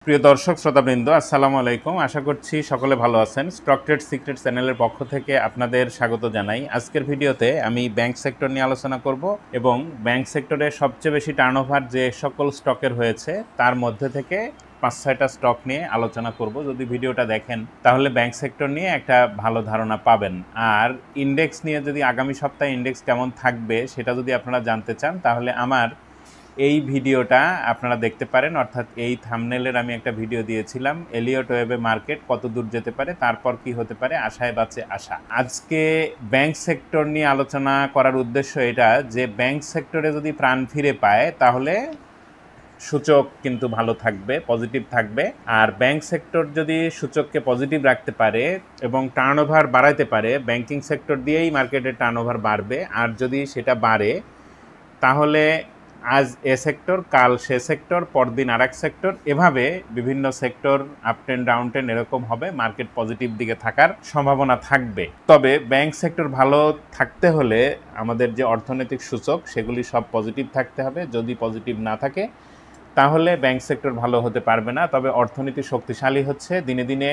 প্রিয় দর্শক শ্রোতাবৃন্দ, আসসালামু আলাইকুম। আশা করছি সকলে ভালো আছেন। স্টক ট্রেড সিক্রেট চ্যানেলের পক্ষ থেকে আপনাদের স্বাগত জানাই। আজকের ভিডিওতে আমি ব্যাংক সেক্টর নিয়ে আলোচনা করব এবং ব্যাংক সেক্টরে সবচেয়ে বেশি টার্নওভার যে সকল স্টকের হয়েছে তার মধ্যে থেকে 5-6টা স্টক নিয়ে আলোচনা করব। যদি ভিডিওটা দেখেন তাহলে ব্যাংক সেক্টর নিয়ে একটা ভালো ধারণা পাবেন। আর ইন্ডেক্স নিয়ে যদি আগামী সপ্তাহে ইন্ডেক্স কেমন থাকবে সেটা যদি আপনারা জানতে চান তাহলে আমার এই ভিডিওটা আপনারা দেখতে পারেন, অর্থাৎ এই থাম্বনেলের আমি একটা ভিডিও দিয়েছিলাম এলিয়ট ওয়েবে মার্কেট কত দূর যেতে পারে, তারপর কি হতে পারে, আশায় বাঁচে আশা। আজকে ব্যাংক সেক্টর নিয়ে আলোচনা করার উদ্দেশ্য এটা যে ব্যাংক সেক্টরে যদি প্রাণ ফিরে পায় তাহলে সূচক কিন্তু ভালো থাকবে, পজিটিভ থাকবে। আর ব্যাংক সেক্টর যদি সূচককে পজিটিভ রাখতে পারে এবং টার্নওভার বাড়াইতে পারে, ব্যাংকিং সেক্টর দিয়েই মার্কেটের টার্নওভার বাড়বে। আর যদি সেটা বাড়ে তাহলে আজ এ সেক্টর, কাল সে সেক্টর, পরদিন আর এক সেক্টর, এভাবে বিভিন্ন sector up ten down ten এরকম হবে, মার্কেট পজিটিভ দিকে থাকার সম্ভাবনা থাকবে। তবে ব্যাংক সেক্টর ভালো থাকতে হলে আমাদের যে অর্থনৈতিক সূচক সেগুলি সব পজিটিভ থাকতে হবে। যদি পজিটিভ না থাকে তাহলে ব্যাংক সেক্টর ভালো হতে পারবে না। তবে অর্থনীতি শক্তিশালী হচ্ছে, দিনে দিনে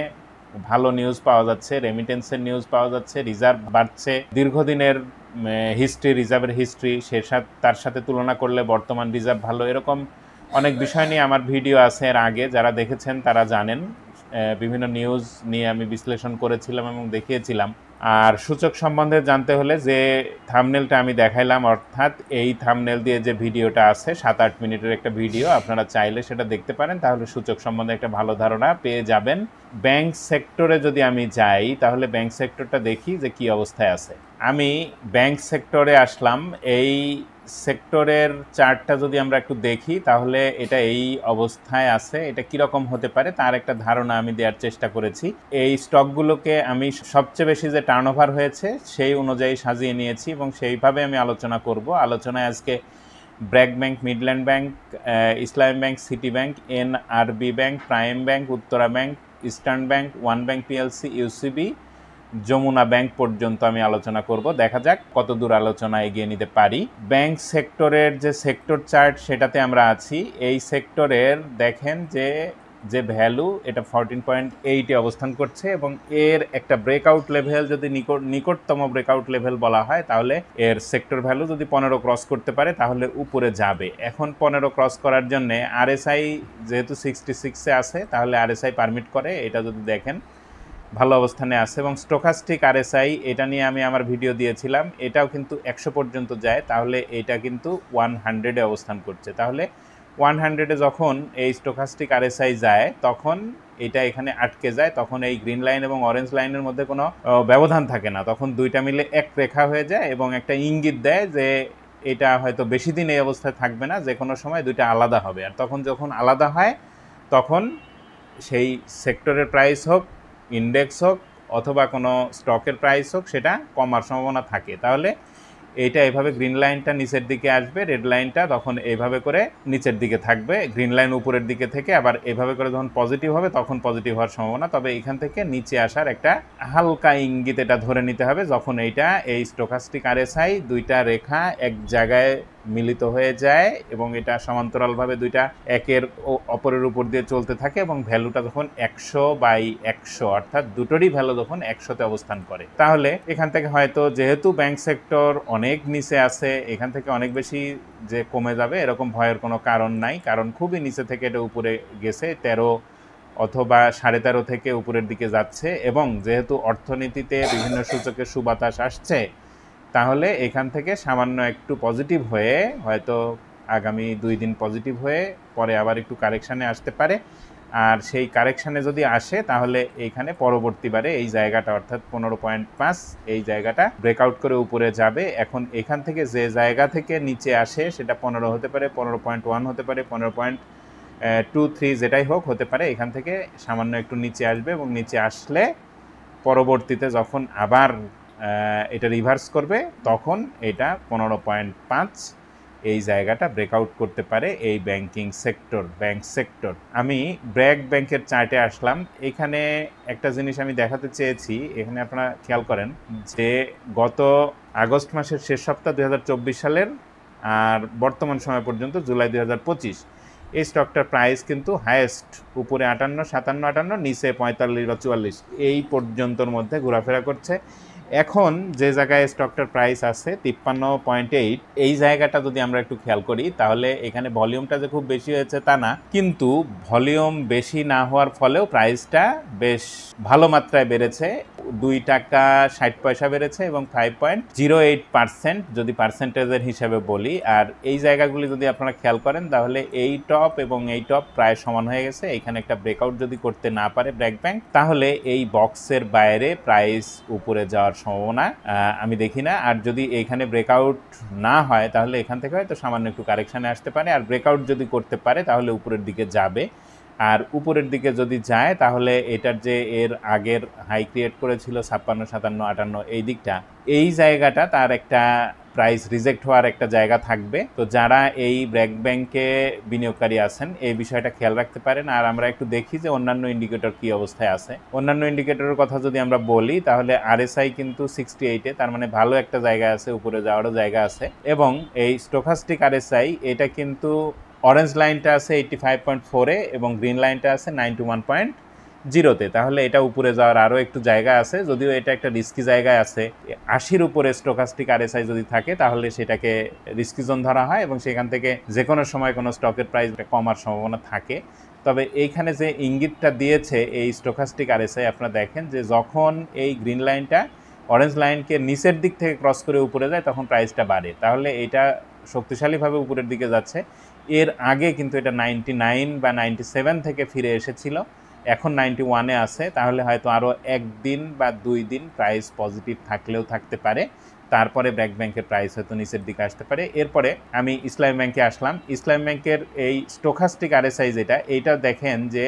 ভালো নিউজ পাওয়া যাচ্ছে, রেমিটেন্সের নিউজ পাওয়া যাচ্ছে, রিজার্ভ বাড়ছে, দীর্ঘদিনের হিস্ট্রি, রিজার্ভের হিস্ট্রি তার সাথে তুলনা করলে বর্তমান রিজার্ভ ভালো, এরকম অনেক বিষয় নিয়ে আমার ভিডিও আছে এর আগে, যারা দেখেছেন তারা জানেন। বিভিন্ন নিউজ নিয়ে আমি বিশ্লেষণ করেছিলাম এবং দেখিয়েছিলাম। আর সূচক সম্বন্ধে জানতে হলে যে থাম্বনেলটা আমি দেখাইলাম, অর্থাৎ এই থাম্বনেল দিয়ে যে ভিডিওটা আছে 7-8 মিনিটের একটা ভিডিও, আপনারা চাইলে সেটা দেখতে পারেন, তাহলে সূচক সম্বন্ধে একটা ভালো ধারণা পেয়ে যাবেন। ব্যাংক সেক্টরে যদি আমি যাই তাহলে ব্যাংক সেক্টরটা দেখি যে কি অবস্থায় আছে। আমি ব্যাংক সেক্টরে আসলাম। এই সেক্টরের চার্টটা যদি আমরা একটু দেখি তাহলে এটা এই অবস্থায় আছে। এটা কীরকম হতে পারে তার একটা ধারণা আমি দেওয়ার চেষ্টা করেছি। এই স্টকগুলোকে আমি সবচেয়ে বেশি যে টার্নওভার হয়েছে সেই অনুযায়ী সাজিয়ে নিয়েছি এবং সেইভাবে আমি আলোচনা করব। আলোচনায় আজকে BRAC bank, Midland bank, Islami bank, City bank, NRB bank, Prime bank, Uttara bank, Eastern bank, One bank PLC, UCB, Jamuna bank পর্যন্ত আমি আলোচনা করব। দেখা যাক কত দূর আলোচনা এগিয়ে নিতে পারি। ব্যাংক সেক্টরের যে সেক্টর চার্ট সেটাতে আমরা আছি। এই সেক্টরের দেখেন যে ভ্যালু, এটা 14.8-এ অবস্থান করছে এবং এর একটা ব্রেকআউট লেভেল, যদি নিকটতম ব্রেকআউট লেভেল বলা হয় তাহলে এর সেক্টর ভ্যালু যদি 15 ক্রস করতে পারে তাহলে উপরে যাবে। এখন 15 ক্রস করার জন্য আরএসআই যেহেতু 66-এ আছে তাহলে আরএসআই পারমিট করে, এটা যদি দেখেন ভালো অবস্থানে আছে। এবং স্টোকাস্টিক আরএসআই, এটা নিয়ে আমি আমার ভিডিও দিয়েছিলাম, এটাও কিন্তু 100 পর্যন্ত যায়, তাহলে এটা কিন্তু 100-এ অবস্থান করছে। তাহলে 100-এ যখন এই স্টোকাস্টিক আরএসআই যায় তখন এটা এখানে আটকে যায়, তখন এই গ্রিন লাইন এবং অরেঞ্জ লাইনের মধ্যে কোনো ব্যবধান থাকে না, তখন দুইটা মিলে এক রেখা হয়ে যায় এবং একটা ইঙ্গিত দেয় যে এটা হয়তো বেশি দিন এই অবস্থায় থাকবে না, যে কোনো সময় দুইটা আলাদা হবে। আর তখন যখন আলাদা হয় তখন সেই সেক্টরের প্রাইস হোক, ইন্ডেক্স হোক অথবা কোনো স্টকের প্রাইস হোক, সেটা কমার সম্ভাবনা থাকে। তাহলে এইটা এভাবে গ্রিন লাইনটা নিচের দিকে আসবে, রেড লাইনটা তখন এইভাবে করে নিচের দিকে থাকবে, গ্রিন লাইন উপরের দিকে থেকে আবার এইভাবে করে যখন পজিটিভ হবে তখন পজিটিভ হওয়ার সম্ভাবনা। তবে এখান থেকে নিচে আসার একটা হালকা ইঙ্গিত এটা ধরে নিতে হবে যখন এইটা এই স্টোকাস্টিক আরএসআই দুইটা রেখা এক জায়গায় মিলিত হয়ে যায় এবং এটা সমান্তরালভাবে দুইটা একের অপরের উপর দিয়ে চলতে থাকে এবং ভ্যালুটা যখন 100/100 অর্থাৎ দুটোরই ভ্যালু যখন 100-তে অবস্থান করে, তাহলে এখান থেকে হয়তো, যেহেতু ব্যাংক সেক্টর অনেক নিচে আছে, এখান থেকে অনেক বেশি যে কমে যাবে এরকম ভয়ের কোনো কারণ নাই, কারণ খুবই নিচে থেকে এটা উপরে গেছে, 13 অথবা 13.5 থেকে উপরের দিকে যাচ্ছে। এবং যেহেতু অর্থনীতিতে বিভিন্ন সূচকের সুবাতাস আসছে, তাহলে এখান থেকে সামান্য একটু পজিটিভ হয়ে হয়তো আগামী 2 দিন পজিটিভ হয়ে পরে আবার একটু কারেকশানে আসতে পারে। আর সেই কারেকশানে যদি আসে তাহলে এইখানে পরবর্তীবারে এই জায়গাটা অর্থাৎ 15.5 এই জায়গাটা ব্রেকআউট করে উপরে যাবে। এখন এখান থেকে যে জায়গা থেকে নিচে আসে সেটা 15 হতে পারে, 15.1 হতে পারে, 15.23 যেটাই হোক হতে পারে, এখান থেকে সামান্য একটু নিচে আসবে এবং নিচে আসলে পরবর্তীতে যখন আবার এটা রিভার্স করবে তখন এটা 15.5 এই জায়গাটা ব্রেকআউট করতে পারে এই ব্যাংকিং সেক্টর, ব্যাংক সেক্টর। আমি ব্র্যাক ব্যাংকের চার্টে আসলাম। এখানে একটা জিনিস আমি দেখাতে চেয়েছি, এখানে আপনারা খেয়াল করেন যে গত আগস্ট মাসের শেষ সপ্তাহ 2024 সালের আর বর্তমান সময় পর্যন্ত জুলাই 2025, এই স্টকটার প্রাইস কিন্তু হায়েস্ট উপরে 58, 57, 58, নিচে 45 বা 44 এই পর্যন্তর মধ্যে ঘোরাফেরা করছে। এখন যে জায়গায় স্টকটার প্রাইস আছে 53.8, এই জায়গাটা যদি আমরা একটু খেয়াল করি তাহলে এখানে ভলিউমটা যে খুব বেশি হয়েছে তা না, কিন্তু ভলিউম বেশি না হওয়ার ফলেও প্রাইসটা বেশ ভালো মাত্রায় বেড়েছে। 2 টাকা 60 পয়সা বেড়েছে এবং 5.08% যদি পার্সেন্টেজের হিসাবে বলি। আর এই জায়গাগুলি যদি আপনারা খেয়াল করেন তাহলে এই টপ এবং এই টপ প্রায় সমান হয়ে গেছে। এখানে একটা ব্রেকআউট যদি করতে না পারে ব্র্যাক ব্যাংক, তাহলে এই বক্সের বাইরে প্রাইস উপরে যাওয়ার সম্ভাবনা আমি দেখি না। আর যদি এখানে ব্রেকআউট না হয় তাহলে এখান থেকে হয়তো সামান্য একটু কারেকশানে আসতে পারে, আর ব্রেকআউট যদি করতে পারে তাহলে উপরের দিকে যাবে। আর উপরের দিকে যদি যায় তাহলে এটার যে এর আগের হাই ক্রিয়েট করেছিল 56, 57, 58 এই দিকটা, এই জায়গাটা তার একটা প্রাইস রিজেক্ট হওয়ার একটা জায়গা থাকবে। তো যারা এই ব্র্যাক ব্যাংকে বিনিয়োগকারী আছেন এই বিষয়টা খেয়াল রাখতে পারেন। আর আমরা একটু দেখি যে অন্যান্য ইন্ডিকেটর কি অবস্থায় আছে। অন্যান্য ইন্ডিকেটরের কথা যদি আমরা বলি তাহলে RSI কিন্তু 68-এ, তার মানে ভালো একটা জায়গা আছে, উপরে যাওয়ারও জায়গা আছে। এবং এই স্টোকাস্টিক RSI এটা কিন্তু অরেঞ্জ লাইনটা আছে 85.4-এ এবং গ্রিন লাইনটা আছে 91.0-তে, তাহলে এটা উপরে যাওয়ার আরও একটু জায়গা আছে। যদিও এটা একটা রিস্কি জায়গায় আছে, 80-র উপরে স্টোকাস্টিক RSI যদি থাকে তাহলে সেটাকে রিস্কি জোন ধরা হয় এবং সেখান থেকে যে কোনো সময় কোনো স্টকের প্রাইস কমার সম্ভাবনা থাকে। তবে এইখানে যে ইঙ্গিতটা দিয়েছে এই স্টোকাস্টিক RSI, আপনারা দেখেন যে যখন এই গ্রিন লাইনটা অরেঞ্জ লাইনকে নিচের দিক থেকে ক্রস করে উপরে যায় তখন প্রাইসটা বাড়ে, তাহলে এটা শক্তিশালীভাবে উপরের দিকে যাচ্ছে। এর আগে কিন্তু এটা 99 বা 97 থেকে ফিরে এসেছিল, এখন 91-এ আছে, তাহলে হয়তো আরও 1 দিন বা 2 দিন প্রাইস পজিটিভ থাকলেও থাকতে পারে। তারপরে ব্র্যাক ব্যাংকের প্রাইস হয়তো নিচের দিকে আসতে পারে। এরপরে আমি ইসলামী ব্যাংকে আসলাম। ইসলামী ব্যাংকের এই স্টোকাস্টিক RSI যেটা, এইটা দেখেন যে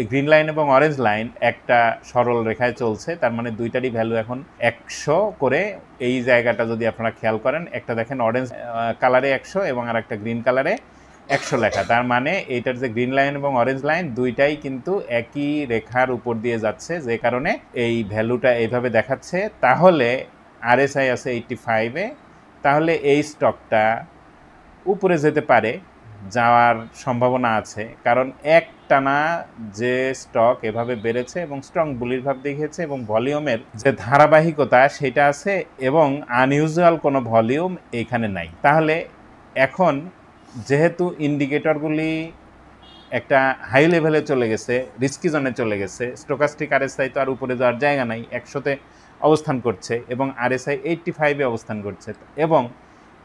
গ্রিন লাইন এবং অরেঞ্জ লাইন একটা সরল রেখায় চলছে, তার মানে দুইটারই ভ্যালু এখন 100 করে। এই জায়গাটা যদি আপনারা খেয়াল করেন, একটা দেখেন অরেঞ্জ কালারে 100 এবং আর একটা গ্রিন কালারে 100 লেখা, তার মানে এইটার যে গ্রিন লাইন এবং অরেঞ্জ লাইন দুইটাই কিন্তু একই রেখার উপর দিয়ে যাচ্ছে, যে কারণে এই ভ্যালুটা এইভাবে দেখাচ্ছে। তাহলে RSI আছে 85-এ, তাহলে এই স্টকটা উপরে যেতে পারে, যাওয়ার সম্ভাবনা আছে, কারণ একটানা যে স্টক এভাবে বেড়েছে এবং স্ট্রং বুলিশ ভাব দেখিয়েছে এবং ভলিউমের যে ধারাবাহিকতা সেটা আছে এবং আনইউজুয়াল কোনো ভলিউম এখানে নাই। তাহলে এখন যেহেতু ইন্ডিকেটরগুলি একটা হাই লেভেলে চলে গেছে, রিস্কি জোনে চলে গেছে, স্টোকাস্টিক RSI তো আর উপরে যাওয়ার জায়গা নাই, 100-তে অবস্থান করছে এবং RSI 85-এ অবস্থান করছে। এবং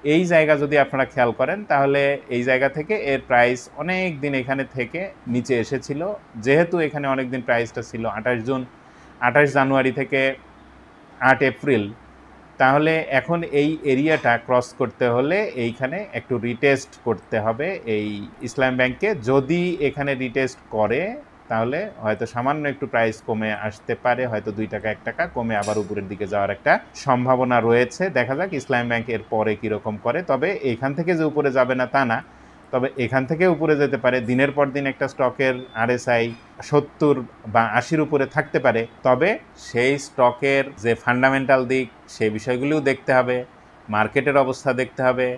এই জায়গা যদি আপনারা খেয়াল করেন তাহলে এই জায়গা থেকে এর প্রাইস অনেক দিন এখানে থেকে নিচে এসেছিল। যেহেতু এখানে অনেক দিন প্রাইসটা ছিল 28 জানুয়ারি থেকে 8 এপ্রিল, তাহলে এখন এই এরিয়াটা ক্রস করতে হলে এইখানে একটু রিটেস্ট করতে হবে এই ইসলাম ব্যাংকে। যদি এখানে রিটেস্ট করে তাহলে হয়তো সামান্য একটু প্রাইস কমে আসতে পারে, হয়তো 2 টাকা 1 টাকা কমে আবার উপরের দিকে যাওয়ার একটা সম্ভাবনা রয়েছে। দেখা যাক ইসলাম ব্যাংক এর পরে কীরকম করে। তবে এখান থেকে যে উপরে যাবে না তা না, তবে এখান থেকে উপরে যেতে পারে। দিনের পর দিন একটা স্টকের RSI 70 বা 80-র উপরে থাকতে পারে, তবে সেই স্টকের যে ফান্ডামেন্টাল দিক সেই বিষয়গুলিও দেখতে হবে, মার্কেটের অবস্থা দেখতে হবে,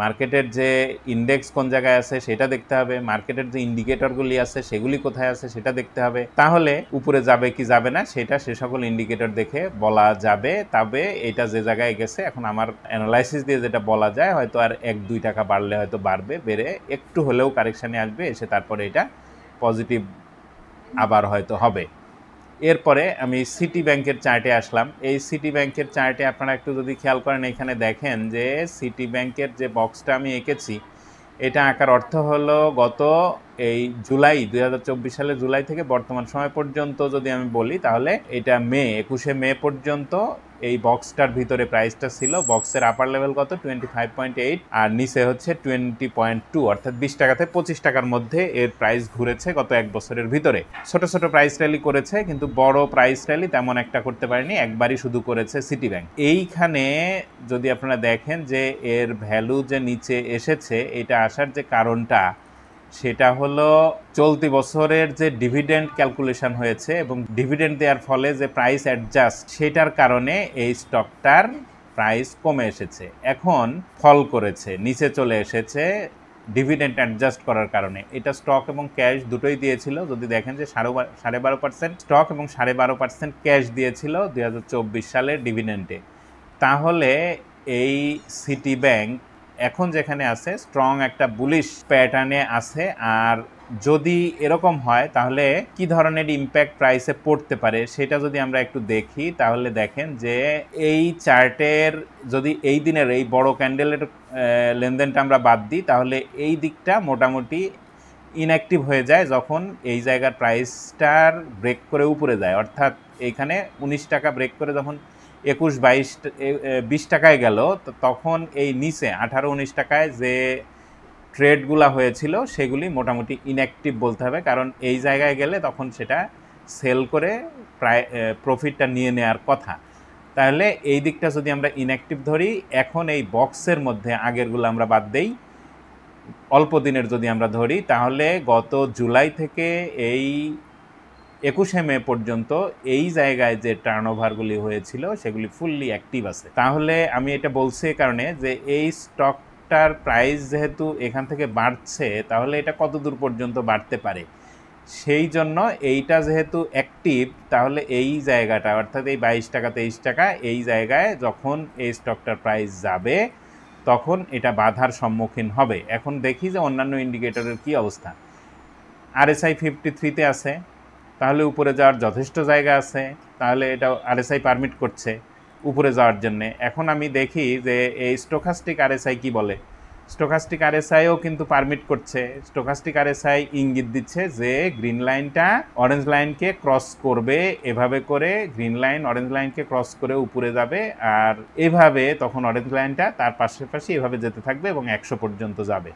মার্কেটের যে ইন্ডেক্স কোন জায়গায় আছে সেটা দেখতে হবে, মার্কেটের যে ইন্ডিকেটরগুলি আছে সেগুলি কোথায় আছে সেটা দেখতে হবে। তাহলে উপরে যাবে কি যাবে না সেটা সে সকল ইন্ডিকেটর দেখে বলা যাবে। তবে এটা যে জায়গায় গেছে এখন আমার অ্যানালাইসিস দিয়ে যেটা বলা যায়, হয়তো আর 1-2 টাকা বাড়লে হয়তো বাড়বে, বেড়ে একটু হলেও কারেকশানে আসবে, এসে তারপরে এটা পজিটিভ আবার হয়তো হবে। এরপরে আমি সিটি ব্যাংকের চার্টে আসলাম। এই সিটি ব্যাংকের চার্টে আপনারা একটু যদি খেয়াল করেন, এখানে দেখেন যে সিটি ব্যাংকের যে বক্সটা আমি এঁকেছি এটা আঁকার অর্থ হলো গত এই জুলাই 2024 সালের জুলাই থেকে বর্তমান সময় পর্যন্ত যদি আমি বলি তাহলে এটা 21শে মে পর্যন্ত এই বক্সটার ভিতরে প্রাইসটা ছিল। বক্সের আপার লেভেল কত 25.8 আর নিচে হচ্ছে 20.2, অর্থাৎ 20 টাকা থেকে 25 টাকার মধ্যে এর প্রাইস ঘুরেছে গত 1 বছরের ভিতরে। ছোট ছোট প্রাইস র্যালি করেছে কিন্তু বড় প্রাইস র্যালি তেমন একটা করতে পারেনি, একবারই শুধু করেছে সিটি ব্যাংক। এইখানে যদি আপনারা দেখেন যে এর ভ্যালু যে নিচে এসেছে, এটা আসার যে কারণটা সেটা হলো চলতি বছরের যে ডিভিডেন্ড ক্যালকুলেশন হয়েছে এবং ডিভিডেন্ড দেওয়ার ফলে যে প্রাইস অ্যাডজাস্ট সেটার কারণে এই স্টকটার প্রাইস কমে এসেছে, এখন ফল করেছে, নিচে চলে এসেছে ডিভিডেন্ড অ্যাডজাস্ট করার কারণে। এটা স্টক এবং ক্যাশ দুটোই দিয়েছিল। যদি দেখেন যে 12.5% স্টক এবং 12.5% ক্যাশ দিয়েছিল 2024 সালের ডিভিডেন্ডে। তাহলে এই সিটি ব্যাংক এখন যেখানে আছে স্ট্রং একটা বুলিশ প্যাটার্নে আছে। আর যদি এরকম হয় তাহলে কি ধরনের ইম্প্যাক্ট প্রাইসে পড়তে পারে সেটা যদি আমরা একটু দেখি, তাহলে দেখেন যে এই চার্টের যদি এই দিনের এই বড় ক্যান্ডেলের লেনদেনটা আমরা বাদ দিই, তাহলে এই দিকটা মোটামুটি ইনঅ্যাক্টিভ হয়ে যায় যখন এই জায়গার প্রাইসটার ব্রেক করে উপরে যায়। অর্থাৎ এইখানে 19 টাকা ব্রেক করে যখন 20 টাকায় গেল, তো তখন এই নিচে 18-19 টাকায় যে ট্রেডগুলো হয়েছিল সেগুলি মোটামুটি ইনঅ্যাক্টিভ বলতে হবে, কারণ এই জায়গায় গেলে তখন সেটা সেল করে প্রায় প্রফিটটা নিয়ে নেওয়ার কথা। তাহলে এই দিকটা যদি আমরা ইনঅ্যাক্টিভ ধরি, এখন এই বক্সের মধ্যে আগেরগুলো আমরা বাদ দেই, অল্প দিনের যদি আমরা ধরি, তাহলে গত জুলাই থেকে এই 21শে মে পর্যন্ত এই জায়গায় যে টার্নওভারগুলি হয়েছিল সেগুলি ফুললি অ্যাক্টিভ আছে। তাহলে আমি এটা বলছি এই কারণে যে এই স্টকটার প্রাইস যেহেতু এখান থেকে বাড়ছে, তাহলে এটা কত দূর পর্যন্ত বাড়তে পারে, সেই জন্য এইটা যেহেতু অ্যাক্টিভ, তাহলে এই জায়গাটা অর্থাৎ এই 22 টাকা 23 টাকা এই জায়গায় যখন এই স্টকটার প্রাইস যাবে তখন এটা বাধার সম্মুখীন হবে। এখন দেখি যে অন্যান্য ইন্ডিকেটরের কি অবস্থা। RSI 53-তে আছে, তাহলে উপরে যাওয়ার যথেষ্ট জায়গা আছে, তাহলে এটা RSI পারমিট করছে উপরে যাওয়ার জন্যে। এখন আমি দেখি যে এই স্টোকাস্টিক RSI কি বলে। স্টোকাস্টিক RSIও কিন্তু পারমিট করছে। স্টোকাস্টিক RSI ইঙ্গিত দিচ্ছে যে গ্রিন লাইনটা অরেঞ্জ লাইনকে ক্রস করবে, এভাবে করে গ্রিন লাইন অরেঞ্জ লাইনকে ক্রস করে উপরে যাবে, আর এভাবে তখন অরেঞ্জ লাইনটা তার পাশাপাশি এভাবে যেতে থাকবে এবং 100 পর্যন্ত যাবে,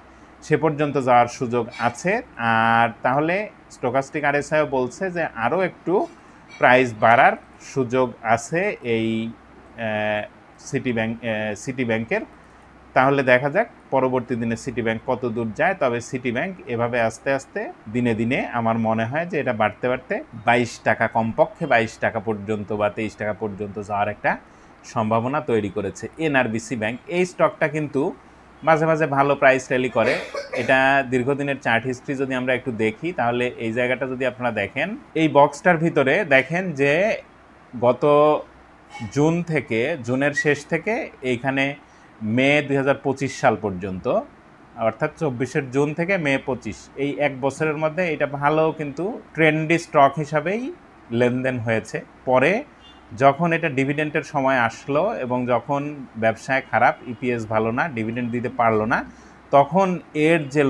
সে পর্যন্ত যাওয়ার সুযোগ আছে। আর তাহলে স্টোকাস্টিক RSIও বলছে যে আরও একটু প্রাইস বাড়ার সুযোগ আছে এই সিটি ব্যাংকের। তাহলে দেখা যাক পরবর্তী দিনে সিটি ব্যাংক কত দূর যায়। তবে সিটি ব্যাংক এভাবে আস্তে আস্তে দিনে দিনে আমার মনে হয় যে এটা বাড়তে বাড়তে 22 টাকা, কমপক্ষে 22 টাকা পর্যন্ত বা 23 টাকা পর্যন্ত যাওয়ার একটা সম্ভাবনা তৈরি করেছে এনআরবিসি ব্যাংক। এই স্টকটা কিন্তু মাঝে মাঝে ভালো প্রাইস র্যালি করে। এটা দীর্ঘদিনের চার্ট হিস্ট্রি যদি আমরা একটু দেখি, তাহলে এই জায়গাটা যদি আপনারা দেখেন, এই বক্সটার ভিতরে দেখেন যে গত জুনের শেষ থেকে এইখানে মে 2025 সাল পর্যন্ত, অর্থাৎ 24 জুন থেকে মে 25, এই এক বছরের মধ্যে এটা ভালো কিন্তু ট্রেন্ডি স্টক হিসাবেই লেনদেন হয়েছে। পরে যখন এটা ডিভিডেন্টের সময় আসলো এবং যখন ব্যবসায় খারাপ, ইপিএস ভালো না, ডিভিডেন্ট দিতে পারলো না, তখন এর যে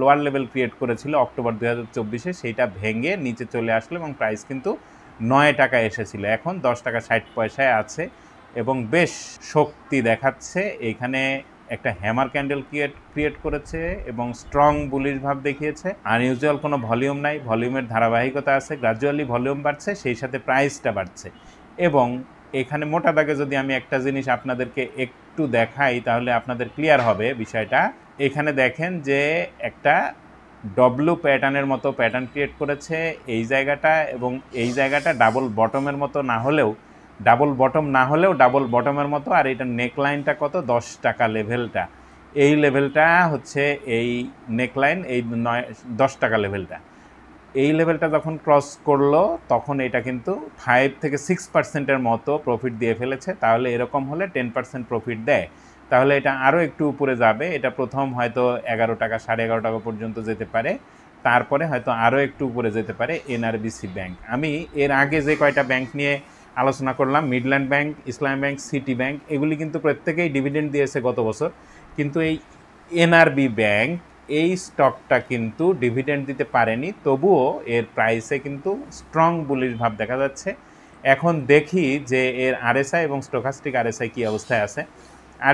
লোয়ার লেভেল ক্রিয়েট করেছিল অক্টোবর 2024-এ, সেইটা ভেঙে নিচে চলে আসলো এবং প্রাইস কিন্তু 9 টাকায় এসেছিল, এখন 10 টাকা 60 পয়সায় আছে এবং বেশ শক্তি দেখাচ্ছে। এইখানে একটা হ্যামার ক্যান্ডেল ক্রিয়েট করেছে এবং স্ট্রং বুলিশ ভাব দেখিয়েছে। আনইউজুয়াল কোনো ভলিউম নাই, ভলিউমের ধারাবাহিকতা আছে, গ্রাজুয়ালি ভলিউম বাড়ছে, সেই সাথে প্রাইসটা বাড়ছে। এবং এখানে মোটা দাগে যদি আমি একটা জিনিস আপনাদেরকে একটু দেখাই, তাহলে আপনাদের ক্লিয়ার হবে বিষয়টা। এখানে দেখেন যে একটা ডব্লু প্যাটার্নের মতো প্যাটার্ন ক্রিয়েট করেছে এই জায়গাটা, এবং এই জায়গাটা ডাবল বটমের মতো না হলেও, ডাবল বটমের মতো। আর এটা নেকলাইনটা কত, 10 টাকা লেভেলটা, এই লেভেলটা হচ্ছে এই নেকলাইন, এই 10 টাকা লেভেলটা, এই লেভেলটা যখন ক্রস করলো তখন এটা কিন্তু 5-6%-এর মতো প্রফিট দিয়ে ফেলেছে। তাহলে এরকম হলে 10% প্রফিট দেয়, তাহলে এটা আরও একটু উপরে যাবে। এটা প্রথম হয়তো 11 টাকা 11.5 টাকা পর্যন্ত যেতে পারে, তারপরে হয়তো আরও একটু উপরে যেতে পারে এনআরবিসি ব্যাংক। আমি এর আগে যে কয়টা ব্যাংক নিয়ে আলোচনা করলাম, Midland bank, Islami bank, City bank, এগুলি কিন্তু প্রত্যেকেই ডিভিডেন্ড দিয়েছে গত বছর, কিন্তু এই এনআরবি ব্যাংক এই স্টকটা কিন্তু ডিভিডেন্ড দিতে পারেনি, তবুও এর প্রাইসে কিন্তু স্ট্রং বুলিশ ভাব দেখা যাচ্ছে। এখন দেখি যে এর আরএসআই এবং স্টোকাস্টিক আরএসআই কী অবস্থায় আছে।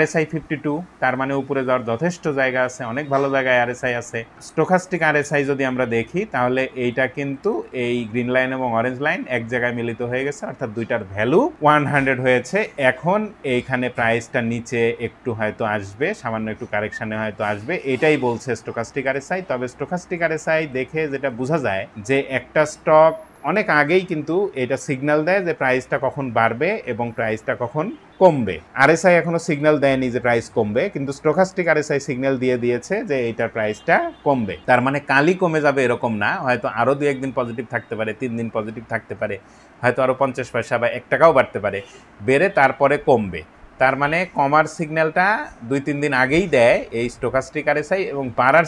RSI 52, তার মানে উপরে যাওয়ার যথেষ্ট জায়গা আছে, অনেক ভালো জায়গায় RSI আছে। স্টোকাস্টিক RSI যদি আমরা দেখি, তাহলে এইটা কিন্তু এই গ্রিন লাইন এবং অরেঞ্জ লাইন এক জায়গায় মিলিত হয়ে গেছে, অর্থাৎ দুইটার ভ্যালু 100 হয়েছে। এখন এইখানে প্রাইসটা নিচে একটু হয়তো আসবে, সামান্য একটু কারেকশানে হয়তো আসবে, এটাই বলছে স্টোকাস্টিক RSI। তবে স্টোকাস্টিক RSI দেখে যেটা বোঝা যায় যে একটা স্টক অনেক আগেই কিন্তু এটা সিগন্যাল দেয় যে প্রাইসটা কখন বাড়বে এবং প্রাইসটা কখন কমবে। আরএসআই এখনো সিগন্যাল দেয়নি যে প্রাইস কমবে, কিন্তু স্টোকাস্টিক আরএসআই সিগন্যাল দিয়ে দিয়েছে যে এইটার প্রাইসটা কমবে। তার মানে কালই কমে যাবে এরকম না, হয়তো আরও 2-1 দিন পজিটিভ থাকতে পারে, 3 দিন পজিটিভ থাকতে পারে, হয়তো আরও 50 পয়সা বা 1 টাকাও বাড়তে পারে, বেড়ে তারপরে কমবে। তার মানে কমার সিগন্যালটা 2-3 দিন আগেই দেয় এই স্টোকাস্টিক আরএসআই, এবং বাড়ার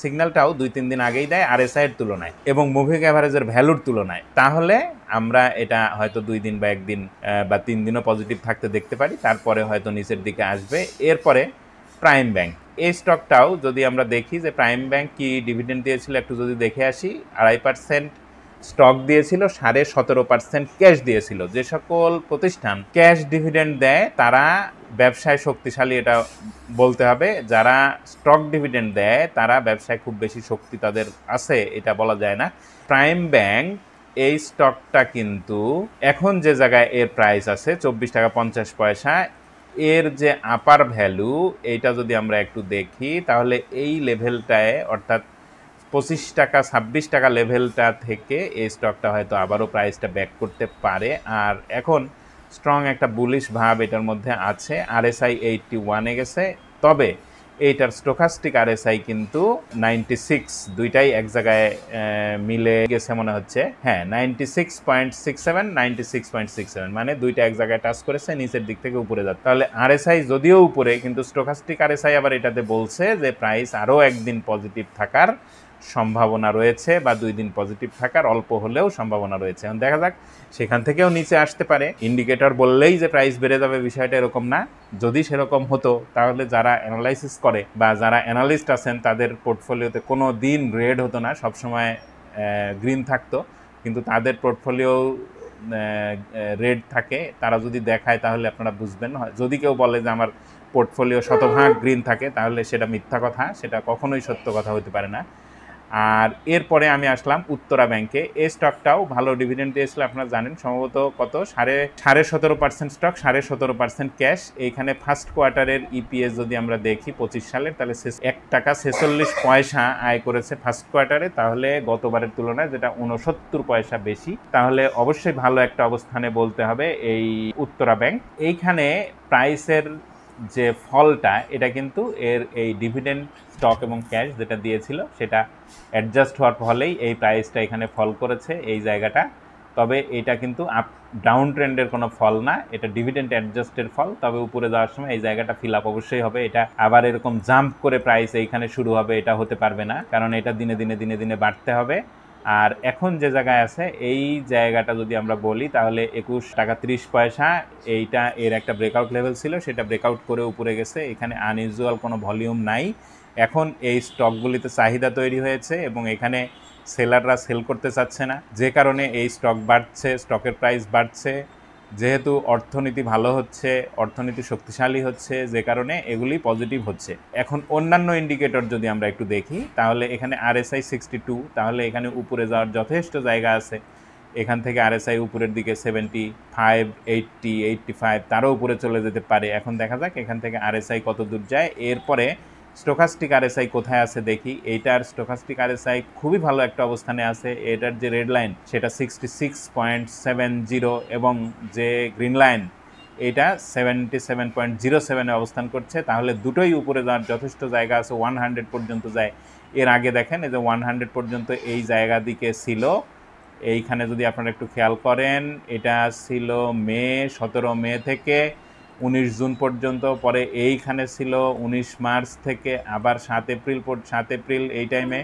সিগন্যালটাও 2-3 দিন আগেই দেয় আরএসআই এর তুলনায় এবং মুভিং অ্যাভারেজের ভ্যালুর তুলনায়। তাহলে আমরা এটা হয়তো 2 দিন বা 1 দিন বা 3 দিনও পজিটিভ থাকতে দেখতে পারি, তারপরে হয়তো নিচের দিকে আসবে। এরপরে প্রাইম ব্যাংক, এই স্টকটাও যদি আমরা দেখি যে প্রাইম ব্যাংক কি ডিভিডেন্ড দিয়েছিল একটু যদি দেখে আসি। 2.5% স্টক দিয়েছিল, 17.5% ক্যাশ দিয়েছিল। যে সকল প্রতিষ্ঠান ক্যাশ ডিভিডেন্ড দেয় তারা ব্যবসায় শক্তিশালী, এটা বলতে হবে। যারা স্টক ডিভিডেন্ড দেয় তারা ব্যবসায় খুব বেশি শক্তি তাদের আছে, এটা বলা যায় না। প্রাইম ব্যাংক এই স্টকটা কিন্তু এখন যে জায়গায় এর প্রাইস আছে 24 টাকা 50 পয়সা, এর যে আপার ভ্যালু এইটা যদি আমরা একটু দেখি তাহলে এই লেভেলটায় অর্থাৎ 25 টাকা 26 টাকা লেভেলটা থেকে এই স্টকটা হয়তো আবারও প্রাইসটা ব্যাক করতে পারে। আর এখন স্ট্রং একটা বুলিশ ভাব এটার মধ্যে আছে। আরএসআই 81-এ গেছে, তবে এইটার স্টোকাস্টিক আরএসআই কিন্তু 96, দুইটাই এক জায়গায় মিলে গেছে মনে হচ্ছে। হ্যাঁ, 96.67, 96.67, মানে দুইটা এক জায়গায় টাচ করেছে, নিচের দিক থেকে উপরে যাচ্ছে। তাহলে আরএসআই যদিও উপরে, কিন্তু স্টোকাস্টিক আরএসআই আবার এটাতে বলছে যে প্রাইস আরও একদিন পজিটিভ থাকার সম্ভাবনা রয়েছে, বা 2 দিন পজিটিভ থাকার অল্প হলেও সম্ভাবনা রয়েছে। এখন দেখা যাক, সেখান থেকেও নিচে আসতে পারে। ইন্ডিকেটর বললেই যে প্রাইস বেড়ে যাবে বিষয়টা এরকম না। যদি সেরকম হতো তাহলে যারা অ্যানালাইসিস করে বা যারা অ্যানালিস্ট আছেন তাদের পোর্টফোলিওতে কোনো দিন রেড হতো না, সবসময় গ্রিন থাকতো। কিন্তু তাদের পোর্টফোলিও রেড থাকে, তারা যদি দেখায় তাহলে আপনারা বুঝবেন। যদি কেউ বলে যে আমার পোর্টফোলিও শতভাগ গ্রিন থাকে, তাহলে সেটা মিথ্যা কথা, সেটা কখনোই সত্য কথা হতে পারে না। আর এরপরে আমি আসলাম উত্তরা ব্যাংকে। এই স্টকটাও ভালো ডিভিডেন্ড দিয়েছিল, আপনারা জানেন। সম্ভবত কত 17.5% স্টক, 17.5% ক্যাশ। এইখানে ফার্স্ট কোয়ার্টারের ইপিএস যদি আমরা দেখি 25 সালের, তাহলে 1 টাকা 46 পয়সা আয় করেছে ফার্স্ট কোয়ার্টারে। তাহলে গতবারের তুলনায় যেটা 69 পয়সা বেশি, তাহলে অবশ্যই ভালো একটা অবস্থানে বলতে হবে এই উত্তরা ব্যাংক। এইখানে প্রাইসের যে ফলটা, এটা কিন্তু এর এই ডিভিডেন্ড স্টক এবং ক্যাশ যেটা দিয়েছিল সেটা অ্যাডজাস্ট হওয়ার ফলেই এই প্রাইসটা এখানে ফল করেছে এই জায়গাটা। তবে এটা কিন্তু ডাউন ট্রেন্ডের কোনো ফল না, এটা ডিভিডেন্ড অ্যাডজাস্টের ফল। তবে উপরে যাওয়ার সময় এই জায়গাটা ফিল আপ অবশ্যই হবে। এটা আবার এরকম জাম্প করে প্রাইস এইখানে শুরু হবে, এটা হতে পারবে না, কারণ এটা দিনে দিনে দিনে দিনে বাড়তে হবে। আর এখন যে জায়গায় আছে এই জায়গাটা যদি আমরা বলি তাহলে 21 টাকা 30 পয়সা, এইটা এর একটা ব্রেকআউট লেভেল ছিল, সেটা ব্রেকআউট করে উপরে গেছে। এখানে আনইউজুয়াল কোনো ভলিউম নাই। এখন এই স্টকগুলিতে চাহিদা তৈরি হয়েছে এবং এখানে সেলাররা সেল করতে চাচ্ছে না, যে কারণে এই স্টক বাড়ছে, স্টকের প্রাইস বাড়ছে। যেহেতু অর্থনীতি ভালো হচ্ছে, অর্থনীতি শক্তিশালী হচ্ছে, যে কারণে এগুলি পজিটিভ হচ্ছে। এখন অন্যান্য ইন্ডিকেটর যদি আমরা একটু দেখি তাহলে এখানে আরএসআই 62, তাহলে এখানে উপরে যাওয়ার যথেষ্ট জায়গা আছে। এখান থেকে আরএসআই উপরের দিকে 75, 80, 85, তারও উপরে চলে যেতে পারে। এখন দেখা যাক এখান থেকে আরএসআই কত দূর যায়। এরপরে স্টোকাস্টিক আরএসআই কোথায় আছে দেখি। এইটার স্টোকাস্টিক আরএসআই খুবই ভালো একটা অবস্থানে আছে। এটার যে রেড লাইন সেটা 66.70 এবং যে গ্রিন লাইন এটা 77.07-এ অবস্থান করছে। তাহলে দুটোই উপরে যাওয়ার যথেষ্ট জায়গা আছে, 100 পর্যন্ত যায়। এর আগে দেখেন এই যে 100 পর্যন্ত এই জায়গা দিকে ছিল। এইখানে যদি আপনারা একটু খেয়াল করেন, এটা ছিল 17 মে থেকে 19 জুন পর্যন্ত। পরে এইখানে ছিল 19 মার্চ থেকে আবার 7 এপ্রিল, এই টাইমে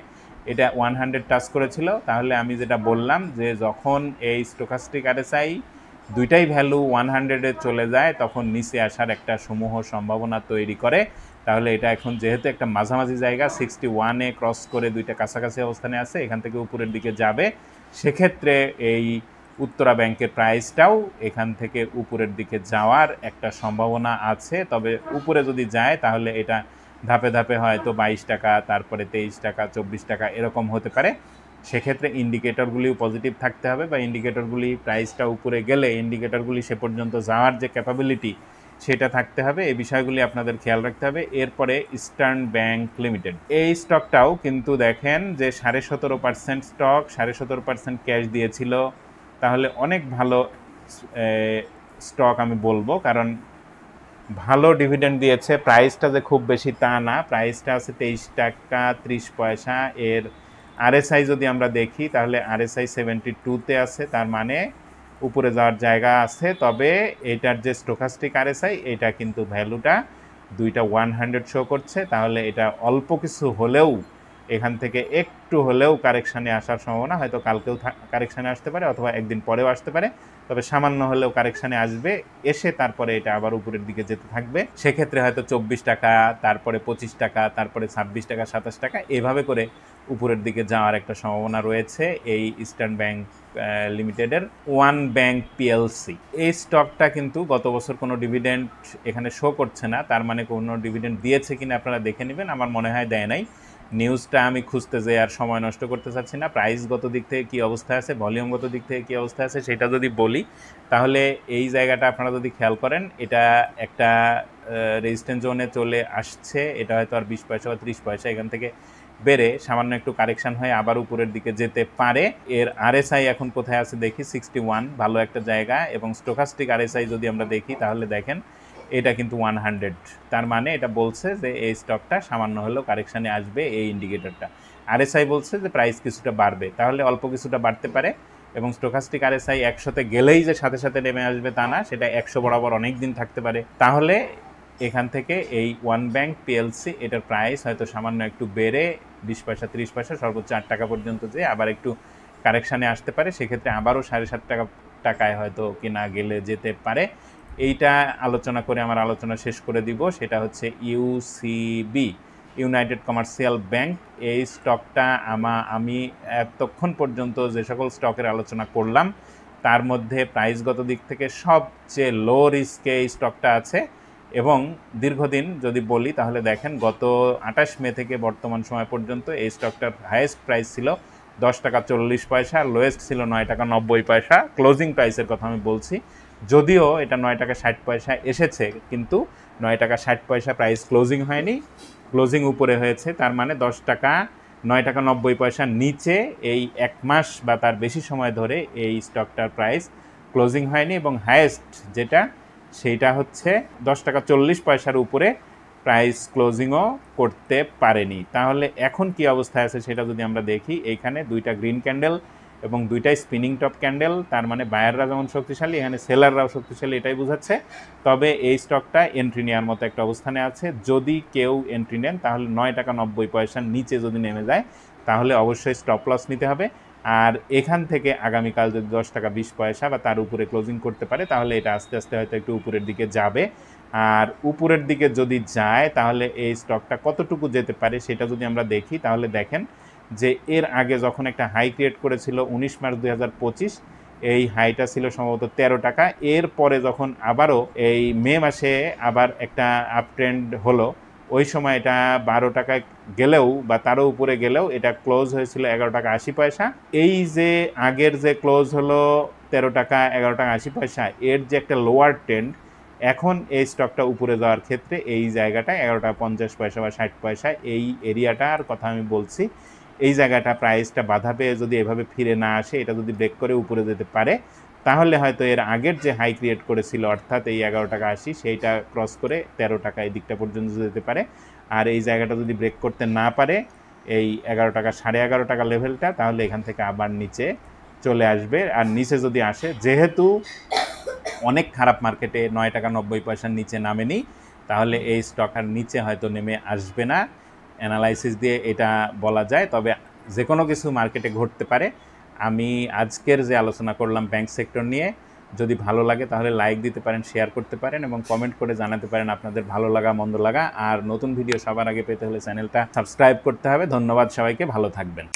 এটা 100 টাচ করেছিল। তাহলে আমি যেটা বললাম যে যখন এই স্টোকাস্টিক আরএসআই দুইটাই ভ্যালু 100-এ চলে যায় তখন নিচে আসার একটা সমূহ সম্ভাবনা তৈরি করে। তাহলে এটা এখন যেহেতু একটা মাঝামাঝি জায়গা, 61-এ ক্রস করে দুইটা কাছাকাছি অবস্থানে আছে, এখান থেকে উপরের দিকে যাবে। সেক্ষেত্রে এই উত্তরা ব্যাংকের প্রাইসটাও এখান থেকে উপরের দিকে যাওয়ার একটা সম্ভাবনা আছে। তবে উপরে যদি যায় তাহলে এটা ধাপে ধাপে হয়তো 22 টাকা, তারপরে 23 টাকা, 24 টাকা এরকম হতে পারে। সেক্ষেত্রে ইন্ডিকেটরগুলিও পজিটিভ থাকতে হবে, বা ইন্ডিকেটরগুলি প্রাইসটা উপরে গেলে ইন্ডিকেটরগুলি সে পর্যন্ত যাওয়ার যে ক্যাপাবিলিটি সেটা থাকতে হবে। এই বিষয়গুলি আপনাদের খেয়াল রাখতে হবে। এরপরে ইস্টার্ন ব্যাংক লিমিটেড, এই স্টকটাও কিন্তু দেখেন যে 17.5% স্টক, 17.5% ক্যাশ দিয়েছিল, তাহলে অনেক ভালো স্টক আমি বলবো, কারণ ভালো ডিভিডেন্ড দিয়েছে। প্রাইসটা যে খুব বেশি তা না, প্রাইসটা আছে 23 টাকা 30 পয়সা। এর আরএসআই যদি আমরা দেখি তাহলে আরএসআই 72-তে আছে, তার মানে উপরে যাওয়ার জায়গা আছে। তবে এটার যে স্টোকাস্টিক আরএসআই এটা কিন্তু ভ্যালুটা দুইটা 100 শো করছে, তাহলে এটা অল্প কিছু হলেও এখান থেকে একটু হলেও কারেকশানে আসার সম্ভাবনা, হয়তো কালকেও কারেকশানে আসতে পারে অথবা একদিন পরেও আসতে পারে, তবে সামান্য হলেও কারেকশানে আসবে, এসে তারপরে এটা আবার উপরের দিকে যেতে থাকবে। সেক্ষেত্রে হয়তো 24 টাকা, তারপরে 25 টাকা, তারপরে 26 টাকা, 27 টাকা, এভাবে করে উপরের দিকে যাওয়ার একটা সম্ভাবনা রয়েছে এই ইস্টার্ন ব্যাংক লিমিটেডের ওয়ান ব্যাংক পিএলসি। এই স্টকটা কিন্তু গত বছর কোনো ডিভিডেন্ড এখানে শো করছে না, তার মানে কোনো ডিভিডেন্ড দিয়েছে কিনা আপনারা দেখে নেবেন। আমার মনে হয় দেয় নাই। নিউজটা আমি খুঁজতে যেয়ে আর সময় নষ্ট করতে চাচ্ছি না। প্রাইসগত দিক থেকে কী অবস্থা আছে, ভলিউমগত দিক থেকে কী অবস্থা আছে সেটা যদি বলি, তাহলে এই জায়গাটা আপনারা যদি খেয়াল করেন, এটা একটা রেজিস্ট্যান্স জোনে চলে আসছে। এটা হয়তো আর 20 পয়সা বা 30 পয়সা এখান থেকে বেড়ে সামান্য একটু কারেকশান হয়ে আবার উপরের দিকে যেতে পারে। এর আরএসআই এখন কোথায় আছে দেখি, 61, ভালো একটা জায়গা। এবং স্টোকাস্টিক আরএসআই যদি আমরা দেখি তাহলে দেখেন এটা কিন্তু 100, তার মানে এটা বলছে যে এই স্টকটা সামান্য হলেও কারেকশানে আসবে। এই ইন্ডিকেটরটা আরএসআই বলছে যে প্রাইস কিছুটা বাড়বে, তাহলে অল্প কিছুটা বাড়তে পারে। এবং স্টোকাস্টিক আরএসআই 100-তে গেলেই যে সাথে সাথে নেমে আসবে তা না, সেটা 100 বরাবর অনেক দিন থাকতে পারে। তাহলে এখান থেকে এই ওয়ান ব্যাংক পিএলসি এটার প্রাইস হয়তো সামান্য একটু বেড়ে 20 পয়সা 30 পয়সা সর্বোচ্চ 8 টাকা পর্যন্ত যে আবার একটু কারেকশানে আসতে পারে, সেক্ষেত্রে আবারও 7.5 টাকায় হয়তো কিনা গেলে যেতে পারে। এইটা আলোচনা করে আমার আলোচনা শেষ করে দিব। সেটা হচ্ছে ইউসিবি, ইউনাইটেড কমার্শিয়াল ব্যাংক। এই স্টকটা আমি এতক্ষণ পর্যন্ত যে সকল স্টকের আলোচনা করলাম তার মধ্যে প্রাইসগত দিক থেকে সবচেয়ে লো রিস্কে এই স্টকটা আছে। এবং দীর্ঘদিন যদি বলি তাহলে দেখেন গত 28 মে থেকে বর্তমান সময় পর্যন্ত এই স্টকটার হাইয়েস্ট প্রাইস ছিল 10 টাকা 40 পয়সা, লোয়েস্ট ছিল 9 টাকা 90 পয়সা। ক্লোজিং প্রাইসের কথা আমি বলছি, যদিও এটা 9 টাকা 60 পয়সা এসেছে, কিন্তু 9 টাকা 60 পয়সা প্রাইস ক্লোজিং হয়নি, ক্লোজিং উপরে হয়েছে। তার মানে 10 টাকা 9 টাকা 90 পয়সার নিচে এই 1 মাস বা তার বেশি সময় ধরে এই স্টকটার প্রাইস ক্লোজিং হয়নি। এবং হায়েস্ট যেটা সেইটা হচ্ছে 10 টাকা 40 পয়সার উপরে প্রাইস ক্লোজিংও করতে পারেনি। তাহলে এখন কি অবস্থায় আছে সেটা যদি আমরা দেখি, এইখানে দুইটা গ্রিন ক্যান্ডেল এবং দুইটাই স্পিনিং টপ ক্যান্ডেল, তার মানে বায়াররা যেমন শক্তিশালী এখানে সেলাররাও শক্তিশালী, এটাই বোঝাচ্ছে। তবে এই স্টকটা এন্ট্রি নেওয়ার মতো একটা অবস্থানে আছে। যদি কেউ এন্ট্রি নেন তাহলে 9 টাকা 90 পয়সার নিচে যদি নেমে যায় তাহলে অবশ্যই স্টপ লস নিতে হবে। আর এখান থেকে আগামীকাল যদি 10 টাকা 20 পয়সা বা তার উপরে ক্লোজিং করতে পারে তাহলে এটা আস্তে আস্তে হয়তো একটু উপরের দিকে যাবে। আর উপরের দিকে যদি যায় তাহলে এই স্টকটা কতটুকু যেতে পারে সেটা যদি আমরা দেখি, তাহলে দেখেন যে এর আগে যখন একটা হাই ক্রিয়েট করেছিল 19 মার্চ 2025, এই হাইটা ছিল সম্ভবত 13 টাকা। এরপরে যখন আবারও এই মে মাসে আবার একটা আপ ট্রেন্ড হলো, ওই সময় এটা 12 টাকায় গেলেও বা তারও উপরে গেলেও এটা ক্লোজ হয়েছিল 11 টাকা 80 পয়সা। এই যে আগের যে ক্লোজ হলো 13 টাকা 11 টাকা 80 পয়সা, এর যে একটা লোয়ার ট্রেন্ড, এখন এই স্টকটা উপরে যাওয়ার ক্ষেত্রে এই জায়গাটা 11 টাকা 50 পয়সা বা 60 পয়সা, এই এরিয়াটার কথা আমি বলছি। এই জায়গাটা প্রাইসটা বাধা পেয়ে যদি এভাবে ফিরে না আসে, এটা যদি ব্রেক করে উপরে যেতে পারে, তাহলে হয়তো এর আগের যে হাই ক্রিয়েট করেছিল অর্থাৎ এই 11 টাকা 80, সেইটা ক্রস করে 13 টাকা এই দিকটা পর্যন্ত যেতে পারে। আর এই জায়গাটা যদি ব্রেক করতে না পারে এই 11 টাকা 11.5 টাকা লেভেলটা, তাহলে এখান থেকে আবার নিচে চলে আসবে। আর নিচে যদি আসে, যেহেতু অনেক খারাপ মার্কেটে 9 টাকা 90 পয়সার নিচে নামেনি, তাহলে এই স্টক আর নিচে হয়তো নেমে আসবে না। অ্যানালাইসিস দিয়ে এটা বলা যায়। তবে যে কোনো কিছু মার্কেটে ঘটতে পারে। আমি আজকের যে আলোচনা করলাম ব্যাংক সেক্টর নিয়ে, যদি ভালো লাগে তাহলে লাইক দিতে পারেন, শেয়ার করতে পারেন এবং কমেন্ট করে জানাতে পারেন আপনাদের ভালো লাগা মন্দ লাগা। আর নতুন ভিডিও সবার আগে পেতে হলে চ্যানেলটা সাবস্ক্রাইব করতে হবে। ধন্যবাদ সবাইকে, ভালো থাকবেন।